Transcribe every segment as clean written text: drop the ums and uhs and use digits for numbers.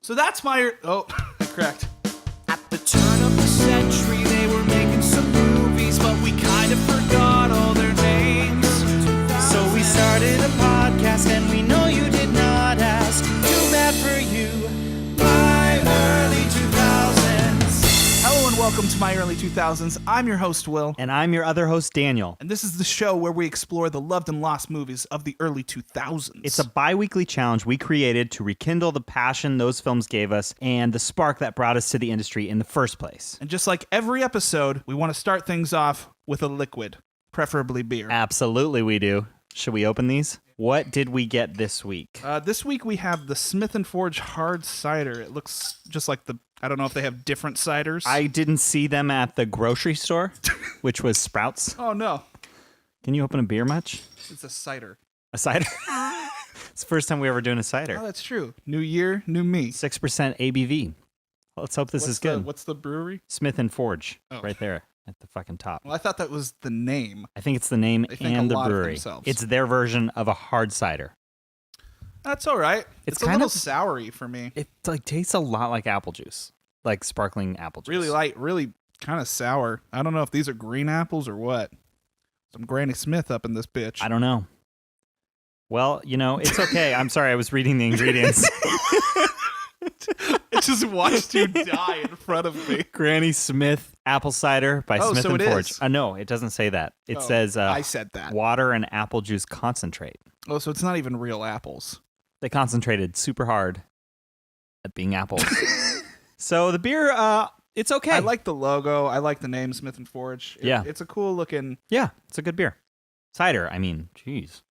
So that's my... Oh, correct. At the turn of the century, they were making some movies, but we kind of forgot all their names. So we started a podcast, and we know you did not ask. Too bad for you, my early 2000s. Hello and welcome to My Early 2000s. I'm your host, Will. And I'm your other host, Daniel. And this is the show where we explore the loved and lost movies of the early 2000s. It's a bi-weekly challenge we created to rekindle the passion those films gave us and the spark that brought us to the industry in the first place. And just like every episode, we want to start things off with a liquid, preferably beer. Absolutely we do. Should we open these? What did we get this week? This week we have the Smith & Forge Hard Cider. It looks just like the... I don't know if they have different ciders. I didn't see them at the grocery store, which was Sprouts. Oh, no. Can you open a beer much? It's a cider. A cider? It's the first time we ever doing a cider. Oh, that's true. New year, new me. 6% ABV. Let's hope this is good. What's the brewery? Smith & Forge, Oh. right there at the fucking top. Well, I thought that was the name. I think it's the name They think and a the lot of brewery. themselves. It's their version of a hard cider. That's all right. It's a kind little of- soury for me. It like tastes a lot like apple juice, like sparkling apple juice. Really light, really kind of sour. I don't know if these are green apples or what. Some Granny Smith up in this bitch. I don't know. Well, you know, it's okay. I'm sorry, I was reading the ingredients. I just watched you die in front of me. Granny Smith apple cider by Oh, Smith so & it Forge. is. No, it doesn't say that. It Oh, says I said that. water and apple juice concentrate. Oh, so it's not even real apples. They concentrated super hard at being apples. So the beer, it's okay. I like the logo. I like the name Smith & Forge. Yeah. It's a cool looking... Yeah, it's a good beer. Cider, I mean, jeez.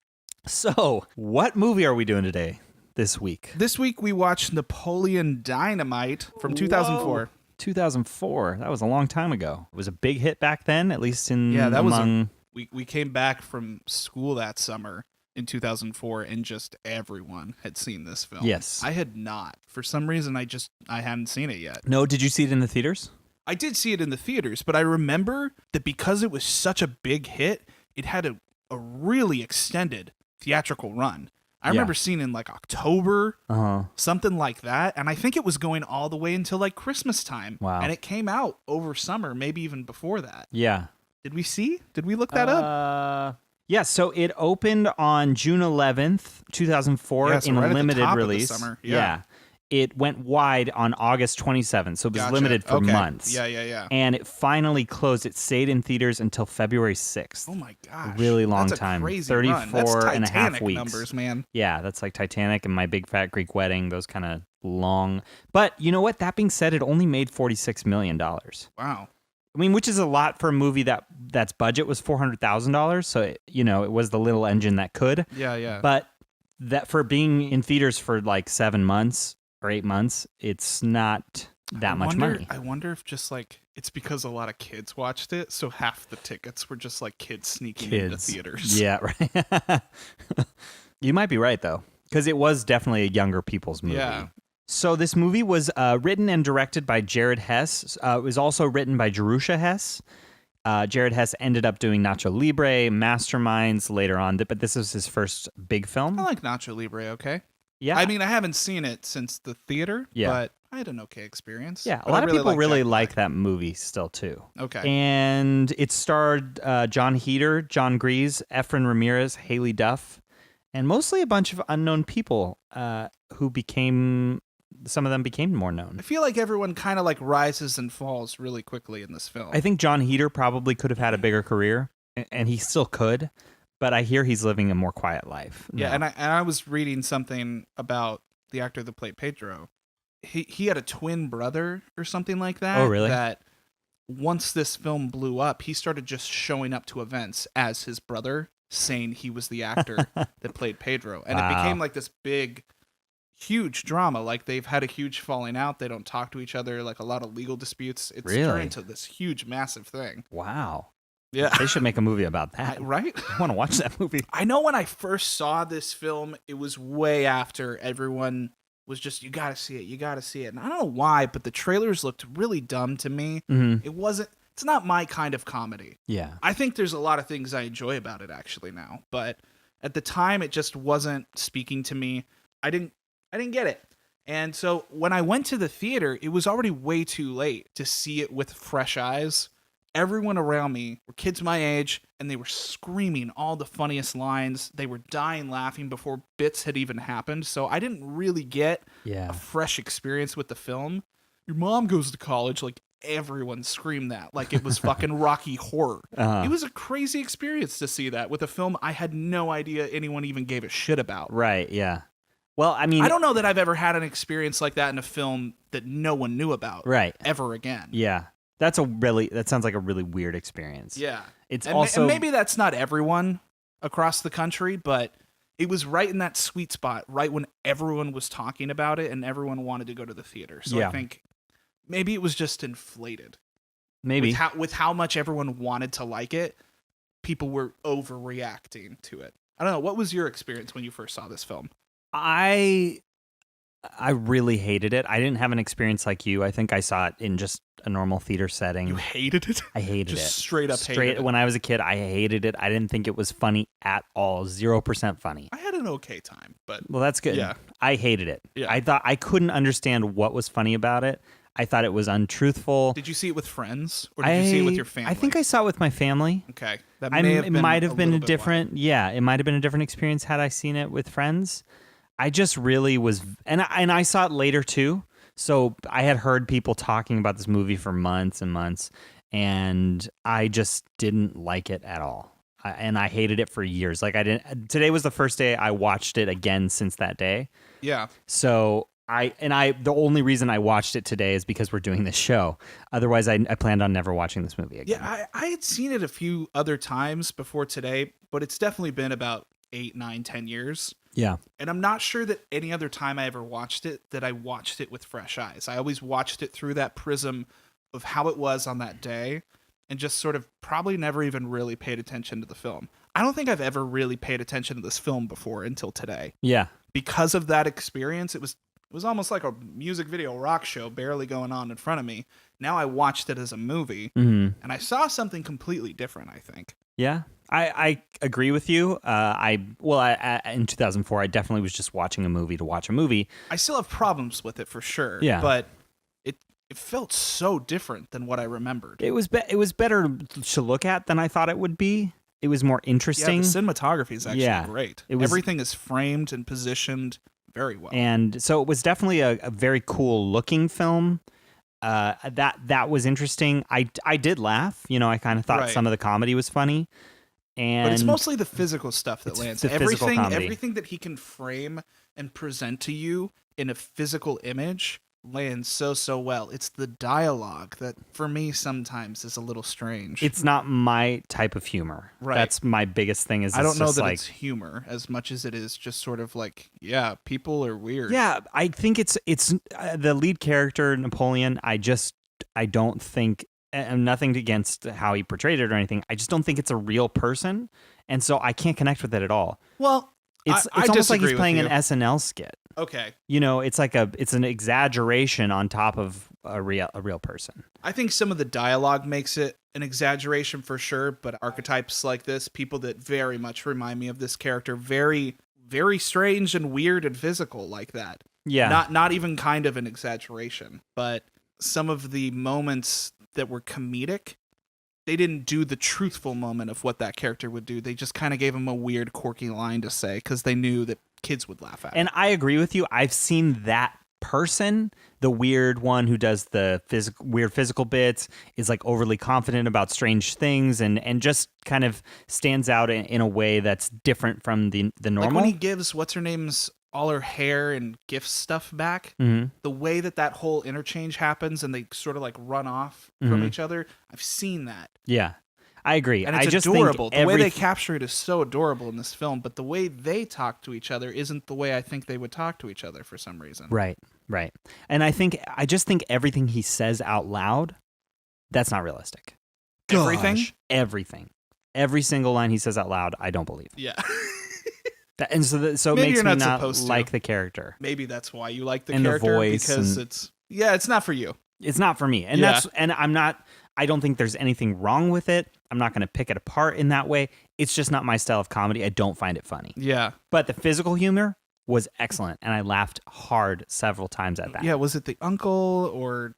So, what movie are we doing today, this week? This week we watched Napoleon Dynamite from 2004. 2004. That was a long time ago. It was a big hit back then, at least in Yeah, that was among... We came back from school that summer in 2004 and just everyone had seen this film. Yes. I had not. For some reason I hadn't seen it yet. No, did you see it in the theaters? I did see it in the theaters, but I remember that because it was such a big hit, it had a really extended theatrical run. I remember seeing it in like October, something like that, and I think it was going all the way until like Christmas time. Wow. And it came out over summer, maybe even before that. Yeah. Did we see? Did we look that up? Yeah, so it opened on June 11th, 2004 Yeah, so in right a at the limited top of the release. summer. Yeah. It went wide on August 27th, so it was Gotcha. limited for Okay. months. Yeah. And it finally closed. It stayed in theaters until February 6th. Oh my gosh. Really long That's a time. crazy 34 run. That's and a half Titanic weeks. numbers, man. Yeah, that's like Titanic and My Big Fat Greek Wedding, those kind of long. But you know what? That being said, it only made $46 million. Wow. I mean, which is a lot for a movie that's budget was $400,000. So, it was the little engine that could. Yeah. But that for being in theaters for like 7 months or 8 months, it's not that much money. I wonder if just like it's because a lot of kids watched it, so half the tickets were just like kids sneaking into theaters. Yeah, right. You might be right, though, because it was definitely a younger people's movie. Yeah. So this movie was written and directed by Jared Hess. It was also written by Jerusha Hess. Jared Hess ended up doing Nacho Libre, Masterminds later on, but this was his first big film. I like Nacho Libre, okay? Yeah. I mean, I haven't seen it since the theater, Yeah. but I had an okay experience. Yeah, a But lot I of people really Jack like Black. that movie still, too. Okay. And it starred Jon Heder, John Grease, Efren Ramirez, Haylie Duff, and mostly a bunch of unknown people who became... Some of them became more known. I feel like everyone kind of like rises and falls really quickly in this film. I think Jon Heder probably could have had a bigger career, and he still could, but I hear he's living a more quiet life. Yeah, now. and I was reading something about the actor that played Pedro. He had a twin brother or something like that. Oh, really? That once this film blew up, he started just showing up to events as his brother, saying he was the actor that played Pedro. And Wow. it became like this big, huge drama. Like they've had a huge falling out. They don't talk to each other. Like a lot of legal disputes. It's Really? turned into this huge, massive thing. Wow. Yeah. They should make a movie about that. Right? I want to watch that movie. I know when I first saw this film, it was way after everyone was just, you gotta see it, you gotta see it. And I don't know why, but the trailers looked really dumb to me. Mm-hmm. It's not my kind of comedy. Yeah. I think there's a lot of things I enjoy about it actually now, but at the time it just wasn't speaking to me. I didn't get it. And so when I went to the theater, it was already way too late to see it with fresh eyes. Everyone around me were kids my age, and they were screaming all the funniest lines. They were dying laughing before bits had even happened. So I didn't really get a fresh experience with the film. Your mom goes to college, like everyone screamed that like it was fucking Rocky Horror. It was a crazy experience to see that with a film I had no idea anyone even gave a shit about. Right, yeah. Well, I mean, I don't know that I've ever had an experience like that in a film that no one knew about ever again. Yeah. That sounds like a really weird experience. Yeah. It's and also and maybe that's not everyone across the country, but it was right in that sweet spot, right when everyone was talking about it and everyone wanted to go to the theater. So I think maybe it was just inflated. Maybe. With how much everyone wanted to like it, people were overreacting to it. I don't know. What was your experience when you first saw this film? I really hated it. I didn't have an experience like you. I think I saw it in just a normal theater setting. You hated it? I hated it. Just straight up hated it. When I was a kid, I hated it. I didn't think it was funny at all. 0% funny. I had an okay time, but... Well, that's good. Yeah. I hated it. Yeah. I thought I couldn't understand what was funny about it. I thought it was untruthful. Did you see it with friends? Or did you see it with your family? I think I saw it with my family. Okay. That it might have been a different... Yeah, it might have been a different experience had I seen it with friends. I just really was, and I saw it later too. So I had heard people talking about this movie for months and months, and I just didn't like it at all. And I hated it for years. Like today was the first day I watched it again since that day. Yeah. So the only reason I watched it today is because we're doing this show. Otherwise, I planned on never watching this movie again. Yeah, I had seen it a few other times before today, but it's definitely been about 8, 9, 10 years. Yeah. And I'm not sure that any other time I ever watched it that I watched it with fresh eyes. I always watched it through that prism of how it was on that day and just sort of probably never even really paid attention to the film. I don't think I've ever really paid attention to this film before until today. Yeah. Because of that experience, it was almost like a music video rock show barely going on in front of me. Now I watched it as a movie, and I saw something completely different, I think. Yeah. I agree with you. In 2004, I definitely was just watching a movie to watch a movie. I still have problems with it for sure. Yeah. But it felt so different than what I remembered. It was better to look at than I thought it would be. It was more interesting. Yeah, the cinematography is actually great. Everything is framed and positioned very well. And so it was definitely a very cool looking film. That was interesting. I did laugh. I kind of thought some of the comedy was funny. But it's mostly the physical stuff that lands. Everything that he can frame and present to you in a physical image lands so well. It's the dialogue that, for me, sometimes is a little strange. It's not my type of humor. Right. That's my biggest thing. I don't know that it's humor as much as it is just sort of like, yeah, people are weird. Yeah, I think it's the lead character, Napoleon. I don't think... And nothing against how he portrayed it or anything. I just don't think it's a real person, and so I can't connect with it at all. Well, it's almost like he's playing an SNL skit. Okay, it's like it's an exaggeration on top of a real person. I think some of the dialogue makes it an exaggeration for sure, but archetypes like this, people that very much remind me of this character, very, very strange and weird and physical like that. Yeah, not even kind of an exaggeration, but some of the moments that were comedic, they didn't do the truthful moment of what that character would do. They just kind of gave him a weird, quirky line to say because they knew that kids would laugh at it. And I agree with you. I've seen that person, the weird one who does the weird physical bits, is like overly confident about strange things and just kind of stands out in a way that's different from the normal. Like when he gives what's-her-name's all her hair and gift stuff back, the way that whole interchange happens and they sort of like run off from each other, I've seen that. Yeah, I agree. And it's I just adorable. Think the way they capture it is so adorable in this film, but the way they talk to each other isn't the way I think they would talk to each other for some reason. Right. And I just think everything he says out loud, that's not realistic. Everything. Every single line he says out loud, I don't believe. Yeah. And so it makes me not like the character. Maybe that's why you like the and character, the voice because it's not for you. It's not for me. And I don't think there's anything wrong with it. I'm not going to pick it apart in that way. It's just not my style of comedy. I don't find it funny. Yeah. But the physical humor, was excellent, and I laughed hard several times at that. Yeah, was it the uncle or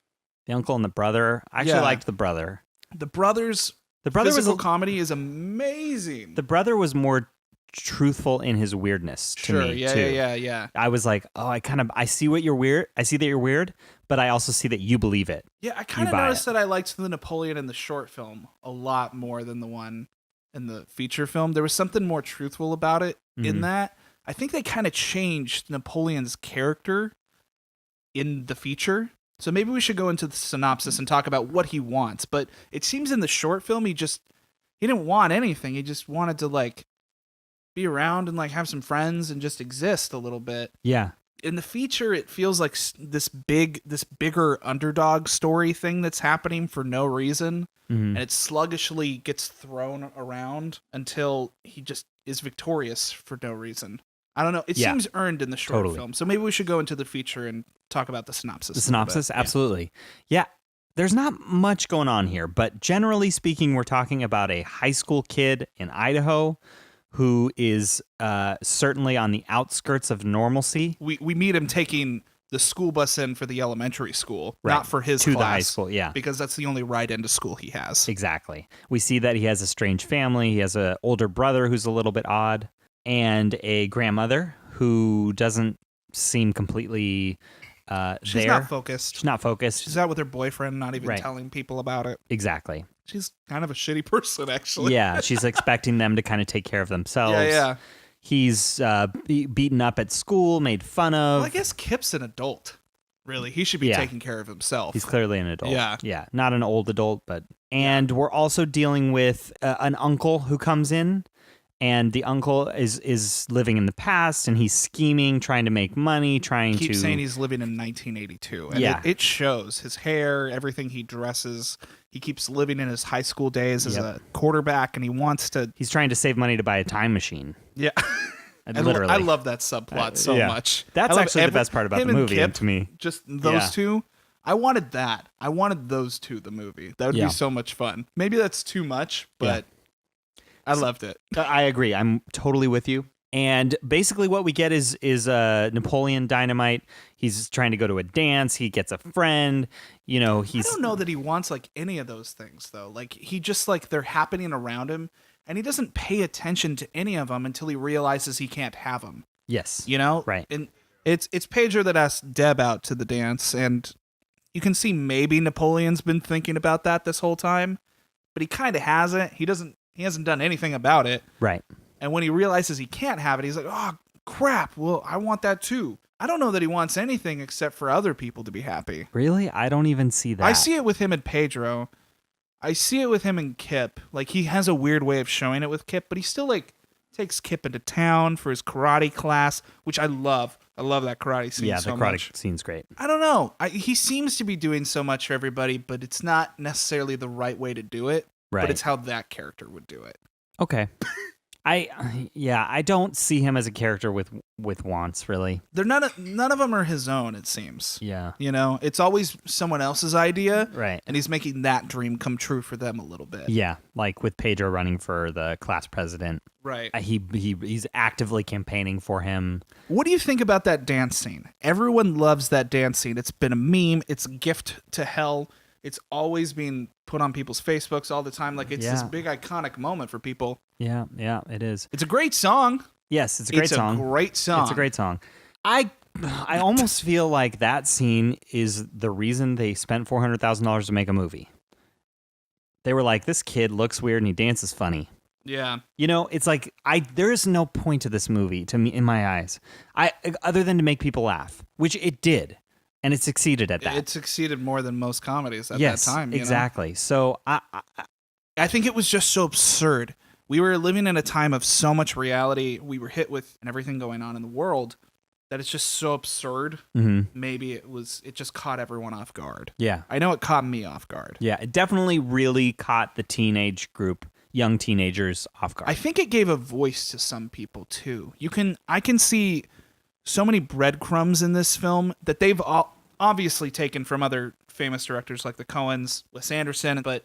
The uncle and the brother. I actually liked the brother. The brother's physical comedy is amazing. The brother was more truthful in his weirdness to me too. Yeah. I was like, oh, I see what you're weird. I see that you're weird, but I also see that you believe it. Yeah, I kind of noticed that I liked the Napoleon in the short film a lot more than the one in the feature film. There was something more truthful about it in that. I think they kind of changed Napoleon's character in the feature. So maybe we should go into the synopsis and talk about what he wants. But it seems in the short film he didn't want anything. He just wanted to like be around and like have some friends and just exist a little bit. Yeah. In the feature, it feels like this bigger underdog story thing that's happening for no reason, and it sluggishly gets thrown around until he just is victorious for no reason. I don't know. It seems earned in the short film. So maybe we should go into the feature and talk about the synopsis. The synopsis, absolutely. Yeah. There's not much going on here, but generally speaking, we're talking about a high school kid in Idaho who is certainly on the outskirts of normalcy. We meet him taking the school bus in for the elementary school, not for his to class, the high school, yeah, because that's the only ride into school he has. Exactly. We see that he has a strange family. He has an older brother who's a little bit odd, and a grandmother who doesn't seem completely She's not focused. She's not focused. She's out with her boyfriend, not even telling people about it. Exactly. She's kind of a shitty person, actually. Yeah, she's expecting them to kind of take care of themselves. Yeah. He's beaten up at school, made fun of. Well, I guess Kip's an adult, really. He should be taking care of himself. He's clearly an adult. Yeah. Yeah, not an old adult, but... And we're also dealing with an uncle who comes in, and the uncle is living in the past, and he's scheming, trying to make money, Keeps saying he's living in 1982. And it shows. His hair, everything he dresses. He keeps living in his high school days as a quarterback, and he wants to... He's trying to save money to buy a time machine. Yeah. Literally. I love that subplot so much. That's actually the best part about the movie, Kip, to me. Just those two. I wanted that. I wanted those two, the movie. That would be so much fun. Maybe that's too much, but I loved it. I agree. I'm totally with you. And basically what we get is Napoleon Dynamite. He's trying to go to a dance. He gets a friend. I don't know that he wants like any of those things though. Like he just like they're happening around him, and he doesn't pay attention to any of them until he realizes he can't have them. Yes. Right. And it's Pedro that asked Deb out to the dance, and you can see maybe Napoleon's been thinking about that this whole time, but he kind of hasn't. He hasn't done anything about it. Right. And when he realizes he can't have it, he's like, oh, crap. Well, I want that too. I don't know that he wants anything except for other people to be happy. Really? I don't even see that. I see it with him and Pedro. I see it with him and Kip. Like, he has a weird way of showing it with Kip, but he still, like, takes Kip into town for his karate class, which I love. I love that karate scene so much. Yeah, the karate scene's great. I don't know. He seems to be doing so much for everybody, but it's not necessarily the right way to do it. Right. But it's how that character would do it. Okay. I don't see him as a character with wants, really. They're none of them are his own, it seems. Yeah. It's always someone else's idea. Right. And he's making that dream come true for them a little bit. Yeah, like with Pedro running for the class president. Right. He's actively campaigning for him. What do you think about that dance scene? Everyone loves that dance scene. It's been a meme. It's a gift to hell. It's always being put on people's Facebooks all the time. Like, it's this big iconic moment for people. Yeah, it is. It's a great song. Yes, it's a great song. It's a great song. It's a great song. I almost feel like that scene is the reason they spent $400,000 to make a movie. They were like, this kid looks weird and he dances funny. Yeah. It's like there is no point to this movie to me in my eyes. Other than to make people laugh, which it did. And it succeeded at that. It succeeded more than most comedies at that time. Exactly. So I think it was just so absurd. We were living in a time of so much reality we were hit with and everything going on in the world that it's just so absurd. Mm-hmm. Maybe it just caught everyone off guard. Yeah. I know it caught me off guard. Yeah, it definitely really caught the teenage group, young teenagers off guard. I think it gave a voice to some people too. I can see so many breadcrumbs in this film that they've obviously taken from other famous directors like the Coens, Wes Anderson, but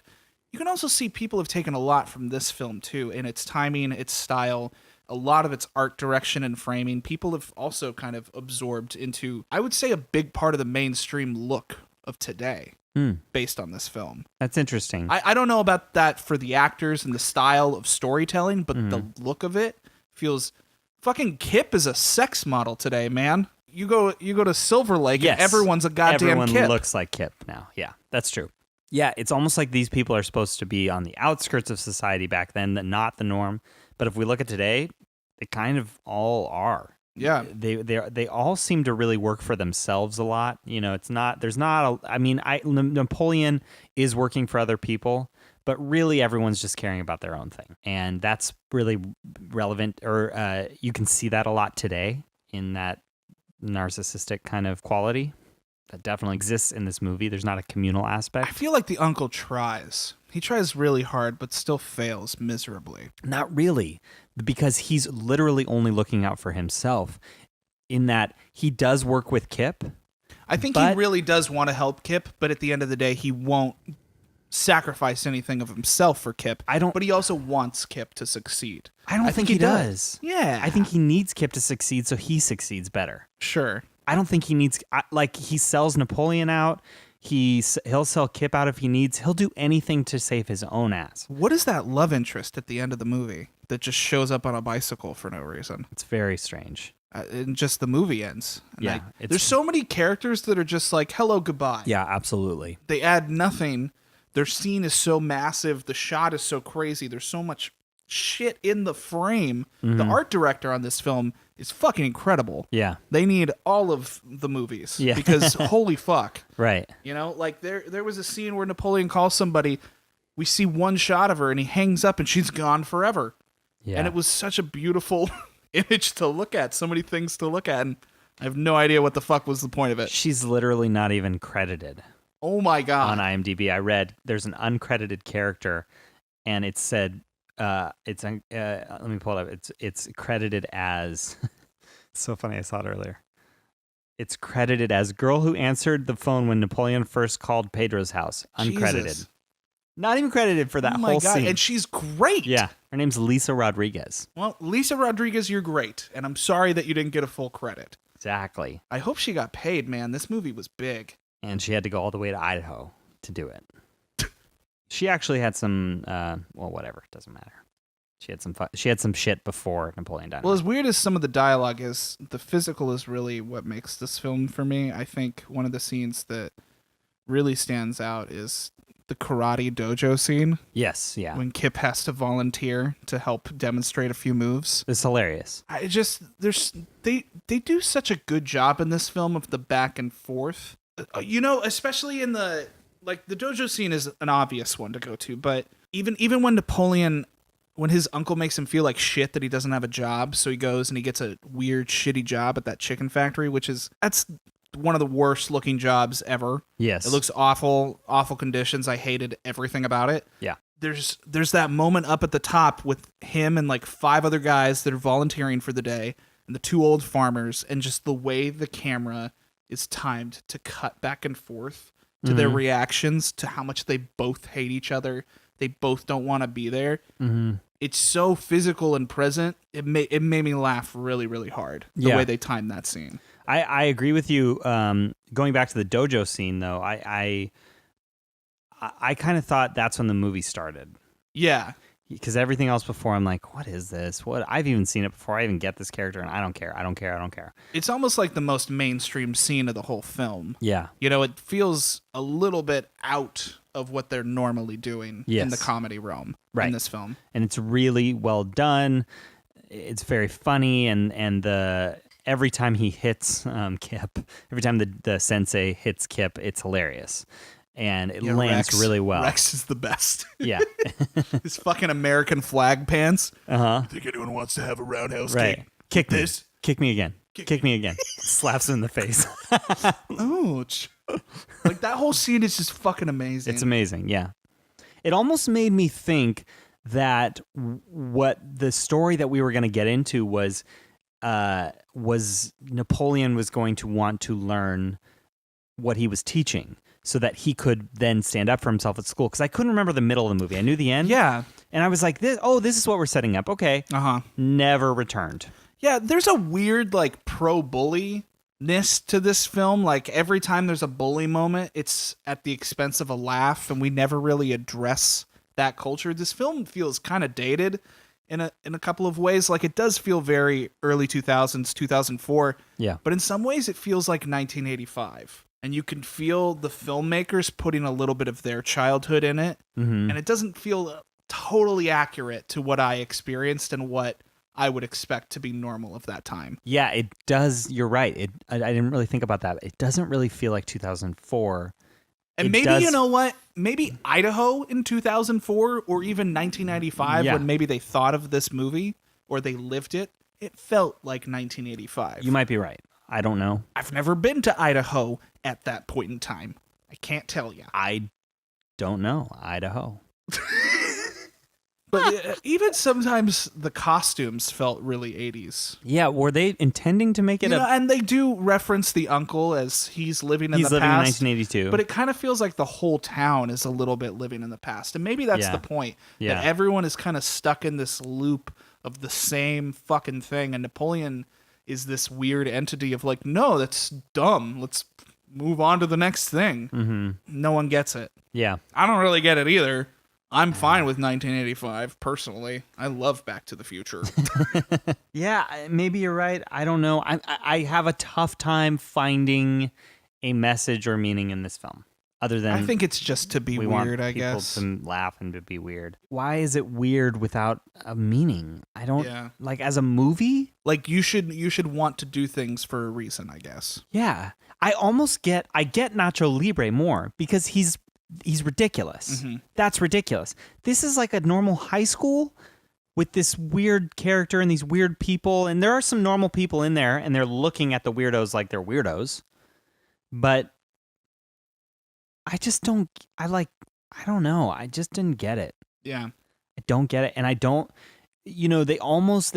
you can also see people have taken a lot from this film too, in its timing, its style. a lot of its art direction and framing, people have also kind of absorbed into, I would say, a big part of the mainstream look of today based on this film. That's interesting. I don't know about that for the actors and the style of storytelling, but the look of it feels... Fucking Kip is a sex model today, man. You go to Silver Lake and everyone's a goddamn Everyone Kip. looks like Kip now. Yeah, that's true. Yeah, it's almost like these people are supposed to be on the outskirts of society back then, not the norm. But if we look at today, they kind of all are. Yeah. They all seem to really work for themselves a lot. You know, Napoleon is working for other people, but really everyone's just caring about their own thing. And that's really relevant, or you can see that a lot today in that narcissistic kind of quality that definitely exists in this movie. There's not a communal aspect. I feel like the uncle tries. He tries really hard, but still fails miserably. Not really, because he's literally only looking out for himself in that he does work with Kip. I think he really does want to help Kip, but at the end of the day, he won't sacrifice anything of himself for Kip. But he also wants Kip to succeed. I don't think he does. Yeah. I think he needs Kip to succeed so he succeeds better. Sure. I don't think he needs, like, he sells Napoleon out. He'll sell Kip out if he needs. He'll do anything to save his own ass. What is that love interest at the end of the movie that just shows up on a bicycle for no reason? It's very strange. And just the movie ends. And Yeah. there's so many characters that are just like, hello, goodbye. Yeah, absolutely. They add nothing. Their scene is so massive. The shot is so crazy. There's so much shit in the frame. The art director on this film is fucking incredible. Yeah. They need all of the movies. Yeah. Because holy fuck. Right. You know, like there was a scene where Napoleon calls somebody. We see one shot of her and he hangs up and she's gone forever. Yeah. And it was such a beautiful image to look at. So many things to look at. And I have no idea what the fuck was the point of it. She's literally not even credited. Oh my God. On IMDb, I read there's an uncredited character and it said, let me pull it up. It's credited as, it's so funny. I saw it earlier. It's credited as girl who answered the phone when Napoleon first called Pedro's house. Uncredited. Jesus. Not even credited for that Oh my whole God. scene. And she's great. Yeah. Her name's Lisa Rodriguez. Well, Lisa Rodriguez, you're great. And I'm sorry that you didn't get a full credit. Exactly. I hope she got paid, man. This movie was big. And she had to go all the way to Idaho to do it. She actually had some, whatever. It doesn't matter. She had some shit before Napoleon Dynamite. Well, as weird as some of the dialogue is, the physical is really what makes this film for me. I think one of the scenes that really stands out is the karate dojo scene. Yes, yeah. When Kip has to volunteer to help demonstrate a few moves. It's hilarious. They do such a good job in this film of the back and forth. You know, especially in the dojo scene is an obvious one to go to, but even when Napoleon, when his uncle makes him feel like shit that he doesn't have a job, so he goes and he gets a weird shitty job at that chicken factory, that's one of the worst looking jobs ever. Yes. It looks awful conditions. I hated everything about it. Yeah. There's that moment up at the top with him and like 5 other guys that are volunteering for the day and the 2 old farmers, and just the way the camera is timed to cut back and forth to their reactions to how much they both hate each other. They both don't want to be there. Mm-hmm. It's so physical and present. It made me laugh really, really hard the way they timed that scene. I agree with you. Going back to the dojo scene, though, I kind of thought that's when the movie started. Yeah. Because everything else before, I'm like, what is this? What? I've even seen it before. I even get this character, and I don't care. It's almost like the most mainstream scene of the whole film. Yeah. You know, it feels a little bit out of what they're normally doing in the comedy realm in this film. And it's really well done. It's very funny, and every time he hits Kip, every time the sensei hits Kip, it's hilarious. And it lands really well. Rex is the best. Yeah. His fucking American flag pants. Uh-huh. I think anyone wants to have a roundhouse right. kick. Kick this. Kick me again. Kick me again. Slaps him in the face. Ouch. Like, that whole scene is just fucking amazing. It's amazing, yeah. It almost made me think that what the story that we were going to get into was Napoleon was going to want to learn what he was teaching so that he could then stand up for himself at school. Because I couldn't remember the middle of the movie. I knew the end. Yeah. And I was like, this is what we're setting up. Okay. Never returned. Yeah, there's a weird like pro-bully-ness to this film. Like every time there's a bully moment, it's at the expense of a laugh, and we never really address that culture. This film feels kind of dated in a couple of ways. Like it does feel very early 2000s, 2004. Yeah. But in some ways it feels like 1985. And you can feel the filmmakers putting a little bit of their childhood in it. And it doesn't feel totally accurate to what I experienced and what I would expect to be normal of that time. Yeah, it does. You're right. I didn't really think about that. It doesn't really feel like 2004. And maybe, you know what? Maybe Idaho in 2004 or even 1995 when maybe they thought of this movie or they lived it, it felt like 1985. You might be right. I don't know. I've never been to Idaho at that point in time. I can't tell you. I don't know. Idaho. But even sometimes the costumes felt really 80s. Yeah, were they intending to make it and they do reference the uncle as he's living in the past. He's living in 1982. But it kind of feels like the whole town is a little bit living in the past. And maybe that's the point. Yeah. That everyone is kind of stuck in this loop of the same fucking thing. And Napoleon is this weird entity of like, no, that's dumb. Let's move on to the next thing. No one gets it. Yeah. I don't really get it either. I'm fine with 1985, personally. I love Back to the Future. Yeah, maybe you're right. I don't know. I have a tough time finding a message or meaning in this film. Other than I think it's just to be weird, I guess. People to laugh and to be weird. Why is it weird without a meaning? I don't like as a movie. Like you should want to do things for a reason, I guess. Yeah, I get Nacho Libre more because he's ridiculous. That's ridiculous. This is like a normal high school with this weird character and these weird people, and there are some normal people in there, and they're looking at the weirdos like they're weirdos, but. I don't know. I just didn't get it. Yeah. I don't get it. And I don't, they almost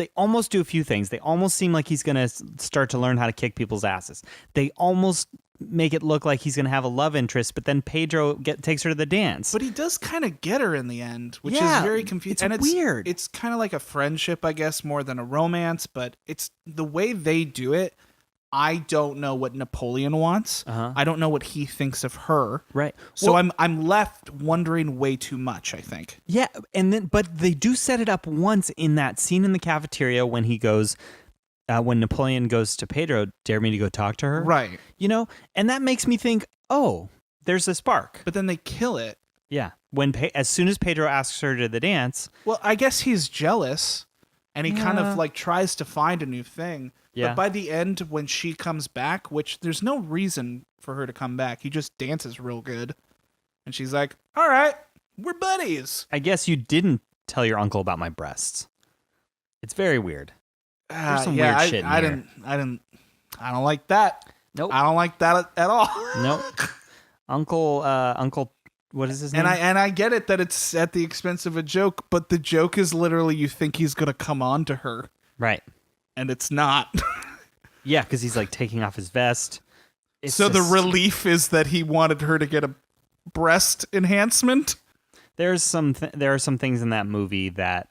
do a few things. They almost seem like he's going to start to learn how to kick people's asses. They almost make it look like he's going to have a love interest, but then Pedro takes her to the dance. But he does kind of get her in the end, which is very confusing. It's weird. It's kind of like a friendship, I guess, more than a romance, but it's the way they do it. I don't know what Napoleon wants. I don't know what he thinks of her. Right. So I'm left wondering way too much, I think. Yeah, but they do set it up once in that scene in the cafeteria when he goes when Napoleon goes to Pedro, dare me to go talk to her. Right. And that makes me think, oh, there's a spark. But then they kill it. Yeah. As soon as Pedro asks her to the dance. Well, I guess he's jealous and he kind of like tries to find a new thing. Yeah. But by the end, when she comes back, which there's no reason for her to come back, he just dances real good. And she's like, all right, we're buddies. I guess you didn't tell your uncle about my breasts. It's very weird. There's some weird shit in here. I don't like that. Nope. I don't like that at all. Nope. Uncle, what is his name? And I get it that it's at the expense of a joke, but the joke is literally you think he's going to come on to her. Right. And it's not. Yeah, because he's like taking off his vest. So the relief is that he wanted her to get a breast enhancement? There are some things in that movie that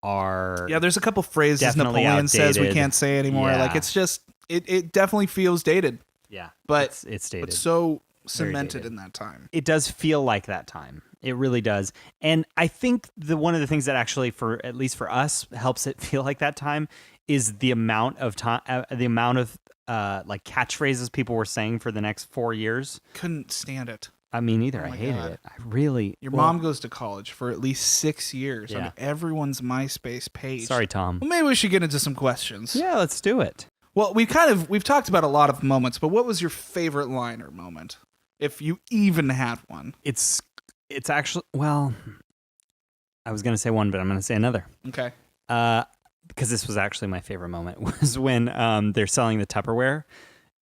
are there's a couple phrases Napoleon outdated. says we can't say anymore. Yeah. Like it's just it definitely feels dated. Yeah, but it's dated. But so cemented in that time. It does feel like that time. It really does. And I think one of the things that actually, for at least for us, helps it feel like that time is the amount of time, like catchphrases people were saying for the next 4 years. Couldn't stand it. I mean, either. I hated it. I really. Your mom goes to college for at least 6 years on everyone's MySpace page. Sorry, Tom. Well, maybe we should get into some questions. Yeah, let's do it. Well, we've talked about a lot of moments, but what was your favorite line or moment, if you even had one? It's actually, well, I was going to say one, but I'm going to say another. Okay. Because this was actually my favorite moment, was when they're selling the Tupperware,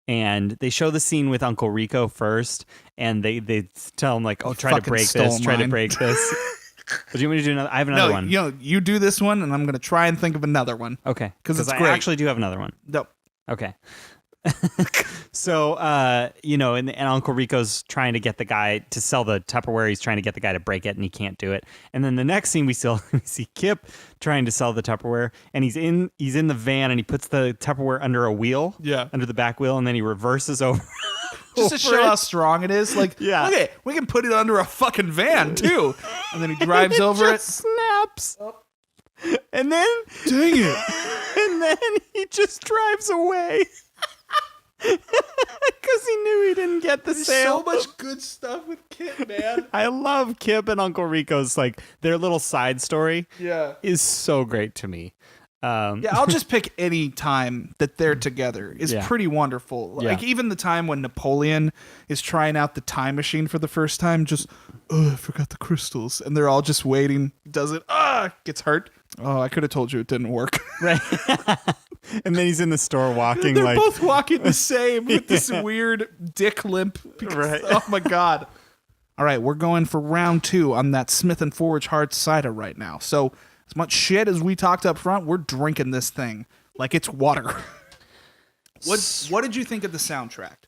and they show the scene with Uncle Rico first, and they tell him like, "Oh, try to break this, try to break this." Do you want me to do another? I have another one. You do this one, and I'm going to try and think of another one. Okay, because it's great. I actually do have another one. Nope. Okay. So, and Uncle Rico's trying to get the guy to sell the Tupperware. He's trying to get the guy to break it, and he can't do it. And then the next scene we see Kip trying to sell the Tupperware, and he's in the van, and he puts the Tupperware under a wheel, under the back wheel, and then he reverses over. Just to show how strong it is. Like, okay, we can put it under a fucking van, too. And then he drives over it. Snaps. Oh. And then... Dang it. And then he just drives away. Because he knew he didn't get the sale. So much good stuff with Kip, man. I love Kip and Uncle Rico's, like, their little side story is so great to me. I'll just pick any time that they're together is pretty wonderful. Like even the time when Napoleon is trying out the time machine for the first time, just, I forgot the crystals. And they're all just waiting. Does it? Gets hurt. Oh, I could have told you it didn't work. Right. And then he's in the store walking. They're like both walking the same with this weird dick limp. Because, oh my God. All right, we're going for round 2 on that Smith & Forge hard cider right now. So as much shit as we talked up front, we're drinking this thing like it's water. What did you think of the soundtrack?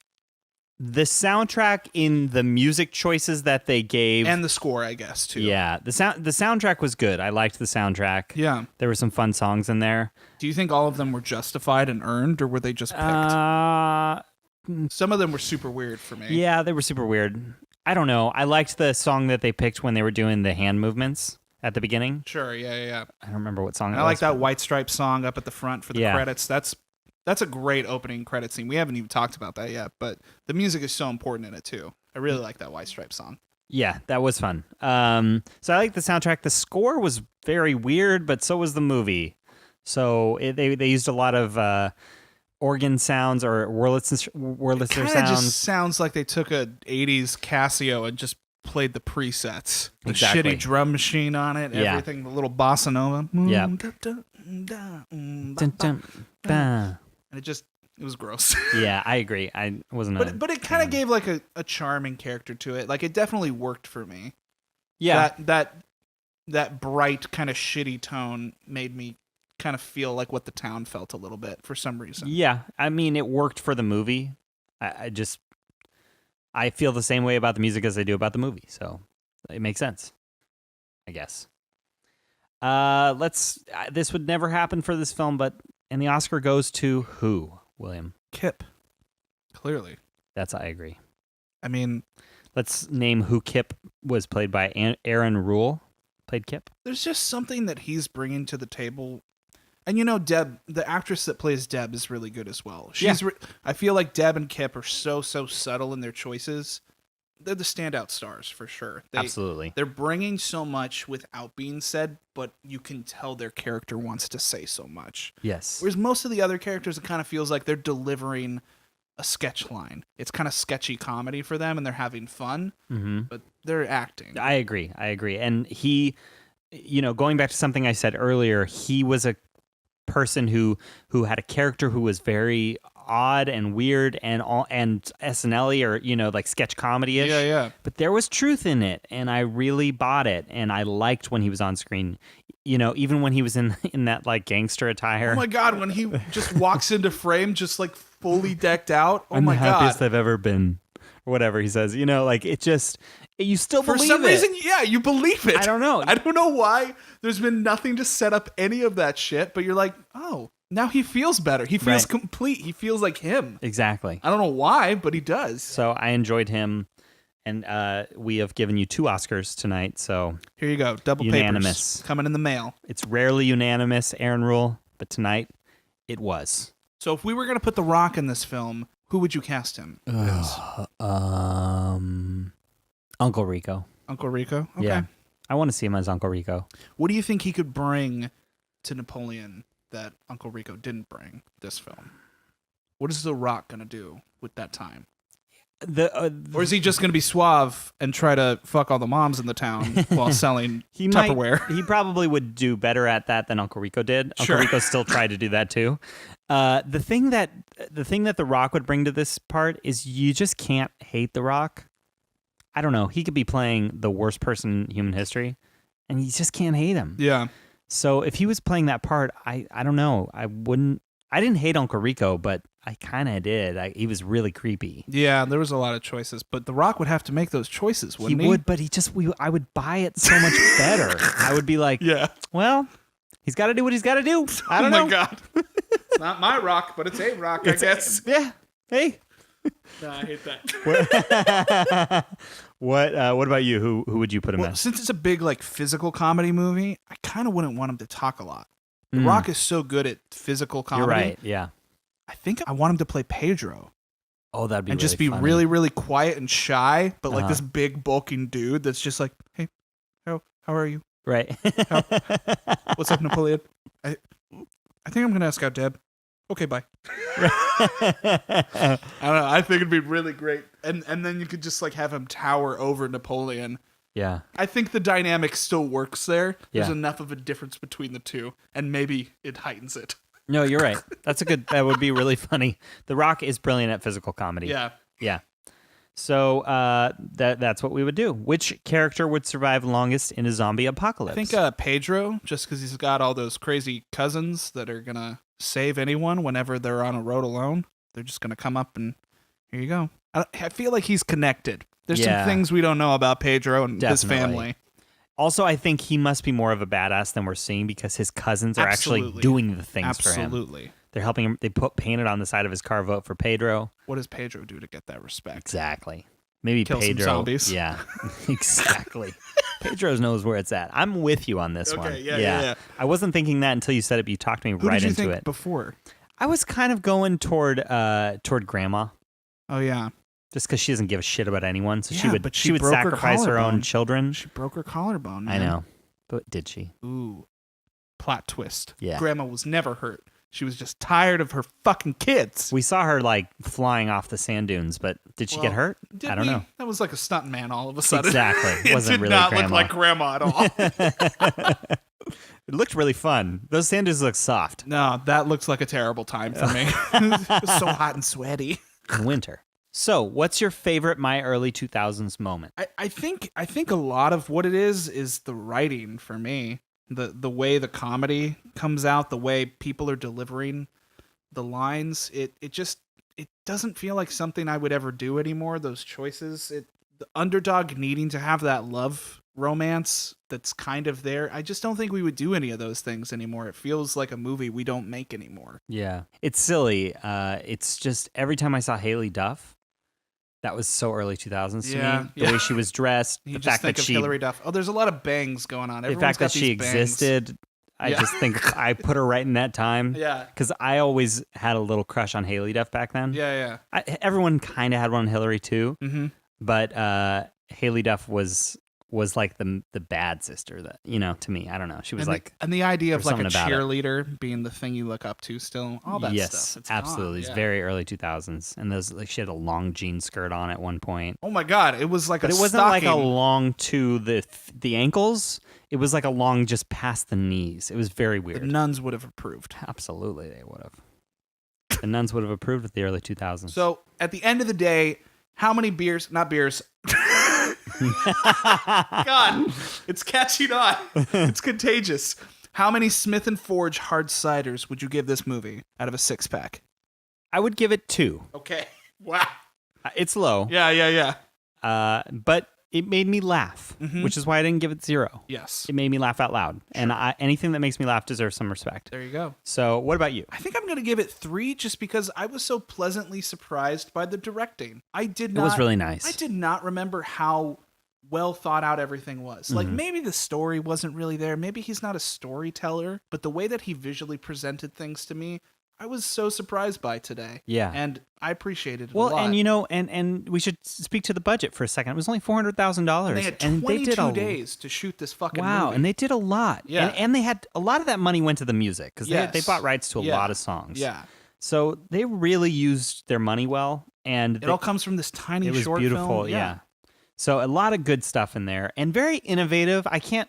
The soundtrack in the music choices that they gave. And the score, I guess, too. Yeah, the soundtrack was good. I liked the soundtrack. Yeah. There were some fun songs in there. Do you think all of them were justified and earned, or were they just picked? Some of them were super weird for me. Yeah, they were super weird. I don't know. I liked the song that they picked when they were doing the hand movements at the beginning. Sure, yeah. I don't remember what song it was. I like that White Stripe song up at the front for the credits. That's a great opening credit scene. We haven't even talked about that yet, but the music is so important in it too. I really like that White Stripe song. Yeah, that was fun. So I like the soundtrack. The score was very weird, but so was the movie. So they used a lot of organ sounds or Wurlitzer sounds. It just sounds like they took a 80s Casio and just played the presets. The shitty drum machine on it, everything, the little bossa nova. And it was gross. Yeah, I agree. I wasn't. But it kind of gave like a charming character to it. Like it definitely worked for me. Yeah, that bright kind of shitty tone made me kind of feel like what the town felt a little bit for some reason. Yeah, I mean it worked for the movie. I feel the same way about the music as I do about the movie, so it makes sense, I guess. This would never happen for this film, and the Oscar goes to who, William? Kip. Clearly. I agree. I mean, let's name who Kip was played by. Erin Rule played Kip. There's just something that he's bringing to the table. And Deb, the actress that plays Deb, is really good as well. I feel like Deb and Kip are so subtle in their choices. They're the standout stars for sure. Absolutely. They're bringing so much without being said, but you can tell their character wants to say so much. Yes. Whereas most of the other characters, it kind of feels like they're delivering a sketch line. It's kind of sketchy comedy for them, and they're having fun, but they're acting. I agree. And he, going back to something I said earlier, he was a person who had a character who was very odd and weird and SNL-y or like sketch comedy-ish. Yeah. But there was truth in it, and I really bought it, and I liked when he was on screen. Even when he was in that like gangster attire. Oh my God, when he just walks into frame just like fully decked out. Oh I'm my God. God. I'm the happiest I've ever been. Or whatever he says. Like it just you still believe it. For some reason, yeah, you believe it. I don't know. I don't know why. There's been nothing to set up any of that shit, but you're like, oh, now he feels better. He feels complete. He feels like him. Exactly. I don't know why, but he does. So I enjoyed him, and we have given you 2 Oscars tonight. So here you go, double unanimous papers coming in the mail. It's rarely unanimous, Erin Rule, but tonight it was. So if we were gonna put The Rock in this film, who would you cast him as? Uncle Rico. Uncle Rico? Okay. Yeah. I want to see him as Uncle Rico. What do you think he could bring to Napoleon that Uncle Rico didn't bring this film? What is The Rock going to do with that time? Or is he just going to be suave and try to fuck all the moms in the town while selling Tupperware? He probably would do better at that than Uncle Rico did. Sure. Uncle Rico still tried to do that too. The thing that The Rock would bring to this part is you just can't hate The Rock. I don't know. He could be playing the worst person in human history, and you just can't hate him. Yeah. So if he was playing that part, I don't know. I wouldn't I didn't hate Uncle Rico, but I kind of did. He was really creepy. Yeah, there was a lot of choices, but The Rock would have to make those choices, wouldn't he? He would, but I would buy it so much better. I would be like, Yeah. well, he's got to do what he's got to do. I don't know. Oh my God. It's not my rock, but it's a rock, I guess. Yeah. Hey. No, I hate that. What about you? Who would you put him as? Since it's a big like physical comedy movie, I kind of wouldn't want him to talk a lot. The Rock is so good at physical comedy. You're right. Yeah. I think I want him to play Pedro. Oh, that'd be and really just be funny. really, really quiet and shy, but like this big bulking dude that's just like, hey, how are you? Right. What's up, Napoleon? I think I'm gonna ask out Deb. Okay, bye. I don't know. I think it'd be really great, and then you could just like have him tower over Napoleon. Yeah. I think the dynamic still works there. There's Yeah. enough of a difference between the two, and maybe it heightens it. No, you're right. That would be really funny. The Rock is brilliant at physical comedy. Yeah. Yeah. So that's what we would do. Which character would survive longest in a zombie apocalypse? I think Pedro, just because he's got all those crazy cousins that are gonna save anyone whenever they're on a road alone. They're just gonna come up and here you go. I feel like he's connected. There's some things we don't know about Pedro and his family. Also, I think he must be more of a badass than we're seeing because his cousins are actually doing the things for him. Absolutely. They're helping him. They painted on the side of his car, vote for Pedro. What does Pedro do to get that respect? Exactly. Maybe Kill Pedro. some zombies. Yeah, exactly. Pedro knows where it's at. I'm with you on this one. Yeah. I wasn't thinking that until you said it, but you talked me Who right did you into think it. before? I was kind of going toward Grandma. Oh yeah. Just because she doesn't give a shit about anyone, so Yeah, but she would broke her sacrifice her own collarbone. children. She broke her collarbone. Man. I know, but did she? Ooh. Plot twist. Yeah. Grandma was never hurt. She was just tired of her fucking kids. We saw her like flying off the sand dunes, but did she get hurt? I don't know. That was like a stunt man all of a sudden. Exactly. It wasn't did really not Grandma. look like Grandma at all. It looked really fun. Those sand dunes look soft No, that looks like a terrible time for me. It was so hot and sweaty. in winter. So, what's your favorite My Early 2000s moment? I think a lot of what it is the writing for me. The way the comedy comes out, the way people are delivering the lines, it doesn't feel like something I would ever do anymore. Those choices, the underdog needing to have that love romance that's kind of there. I just don't think we would do any of those things anymore. It feels like a movie we don't make anymore. Yeah. It's silly. It's just every time I saw Haylie Duff, that was so early 2000s to me. The way she was dressed, You the just fact think that of she, Hilary Duff. Oh, there's a lot of bangs going on. the Everyone's fact got that she these bangs. existed. I just think I put her right in that time. Yeah. Because I always had a little crush on Haylie Duff back then. Yeah. Everyone kind of had one on Hillary too. Mm-hmm. But Haylie Duff was like the bad sister that, to me. I don't know. She was And the idea of there's like a something about it. cheerleader being the thing you look up to still, all that yes, stuff. It's absolutely. gone. It's Yeah. very early 2000s. And those she had a long jean skirt on at one point. Oh my God, it was like But a it wasn't stocking. like a long to the ankles. It was like a long just past the knees. It was very The weird. nuns would have approved. Absolutely, they would have. The nuns would have approved of the early 2000s. So at the end of the day, how many beers, not beers. God, it's catching on. It's contagious. How many Smith & Forge hard ciders would you give this movie out of a 6-pack? I would give it 2. Okay. Wow. It's low. Yeah. But it made me laugh, Mhm. which is why I didn't give it 0. Yes. It made me laugh out loud. And anything that makes me laugh deserves some respect. There you go. So what about you? I think I'm going to give it 3 just because I was so pleasantly surprised by the directing. It was really nice. I did not remember how well thought out everything was. Like maybe the story wasn't really there. Maybe he's not a storyteller, but the way that he visually presented things to me, I was so surprised by today. Yeah. And I appreciated it a Well, lot. and we should speak to the budget for a second. It was only $400,000. And they had 22 days to shoot this fucking movie. And they did a lot. Yeah. And they had a lot of that money went to the music because they Yes. bought rights to a Yeah. lot of songs. Yeah. So they really used their money well, and It all comes from this tiny it was short beautiful. film. Yeah. So a lot of good stuff in there, and very innovative. I can't.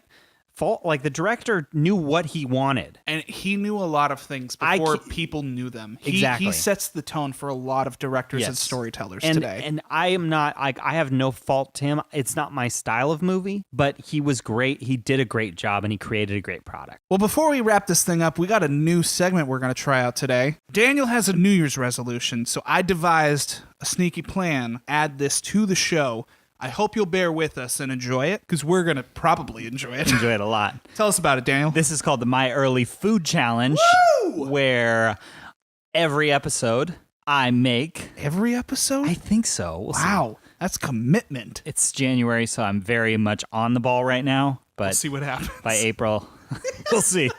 fault. Like the director knew what he wanted. And he knew a lot of things before people knew them. Exactly. He sets the tone for a lot of directors and storytellers today. And I am not, I have no fault to him. It's not my style of movie, but he was great. He did a great job and he created a great product. Well, before we wrap this thing up, we got a new segment we're going to try out today. Daniel has a New Year's resolution, so I devised a sneaky plan, add this to the show. I hope you'll bear with us and enjoy it, because we're going to probably enjoy it. Enjoy it a lot. Tell us about it, Daniel. This is called the My Early Food Challenge, where every episode I make... Every episode? I think so. We'll wow, see. That's commitment. It's January, so I'm very much on the ball right now, but We'll see what happens. by April, we'll see.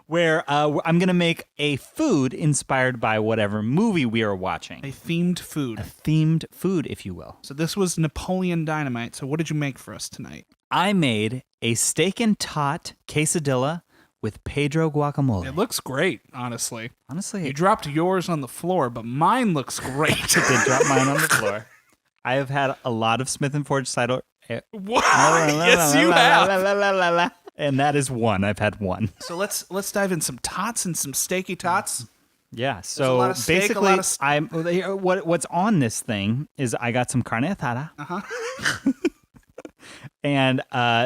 Where I'm going to make a food inspired by whatever movie we are watching. A themed food. A themed food, if you will. So this was Napoleon Dynamite. So what did you make for us tonight? I made a steak and tot quesadilla with Pedro guacamole. It looks great, honestly. Honestly, You dropped yours on the floor, but mine looks great. I did drop mine on the floor. I have had a lot of Smith & Forge cider. Wow. Yes, you have. And that is one. I've had one. So let's dive in some tots and some steaky tots. Yeah. a So lot of steak, a basically, lot of I'm what's on this thing is I got some carne asada. And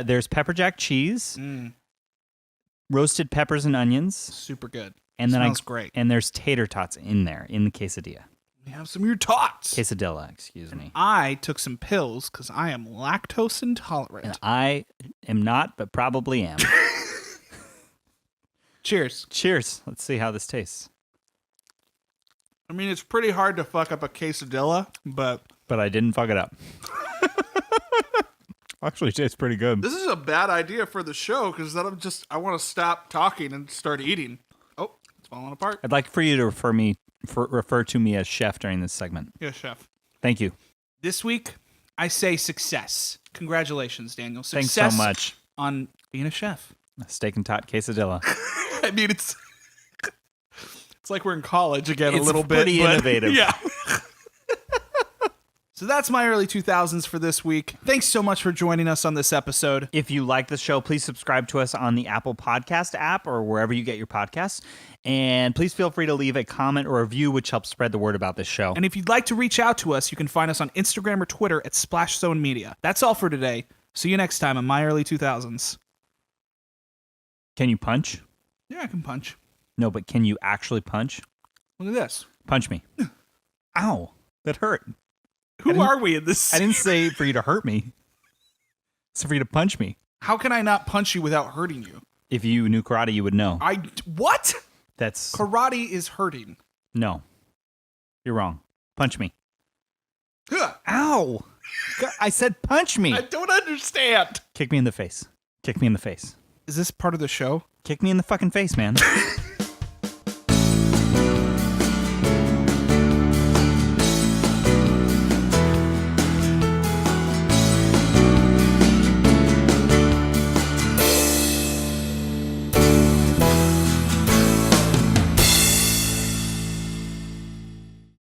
there's pepper jack cheese, roasted peppers and onions, Super good. and then Smells great. And there's tater tots in there in the quesadilla. We have some of your tots. Quesadilla, excuse me. I took some pills because I am lactose intolerant. And I am not, but probably am. Cheers. Cheers. Let's see how this tastes. I mean, it's pretty hard to fuck up a quesadilla, but But I didn't fuck it up. Actually, it tastes pretty good. this is a bad idea for the show because then I want to stop talking and start eating. Oh, it's falling apart. I'd like for you to refer to me as chef during this segment. Yeah, chef. Thank you. This week, I say success. Congratulations, Daniel. Thanks Success so much. on being a chef. Steak and tot quesadilla. I mean, it's like we're in college again a It's little bit. pretty but- innovative. Yeah. So that's my early 2000s for this week. Thanks so much for joining us on this episode. If you like the show, please subscribe to us on the Apple Podcast app or wherever you get your podcasts. And please feel free to leave a comment or review, which helps spread the word about this show. And if you'd like to reach out to us, you can find us on Instagram or Twitter at SplashZoneMedia. That's all for today. See you next time on my early 2000s. Can you punch? Yeah, I can punch. No, but can you actually punch? Look at this. Punch me. Ow. That hurt. Who are we in this? I didn't say for you to hurt me. It's for you to punch me. How can I not punch you without hurting you? If you knew karate, you would know. What? That's... Karate is hurting. No. You're wrong. Punch me. Huh. Ow. I said punch me. I don't understand. Kick me in the face. Kick me in the face. Is this part of the show? Kick me in the fucking face, man.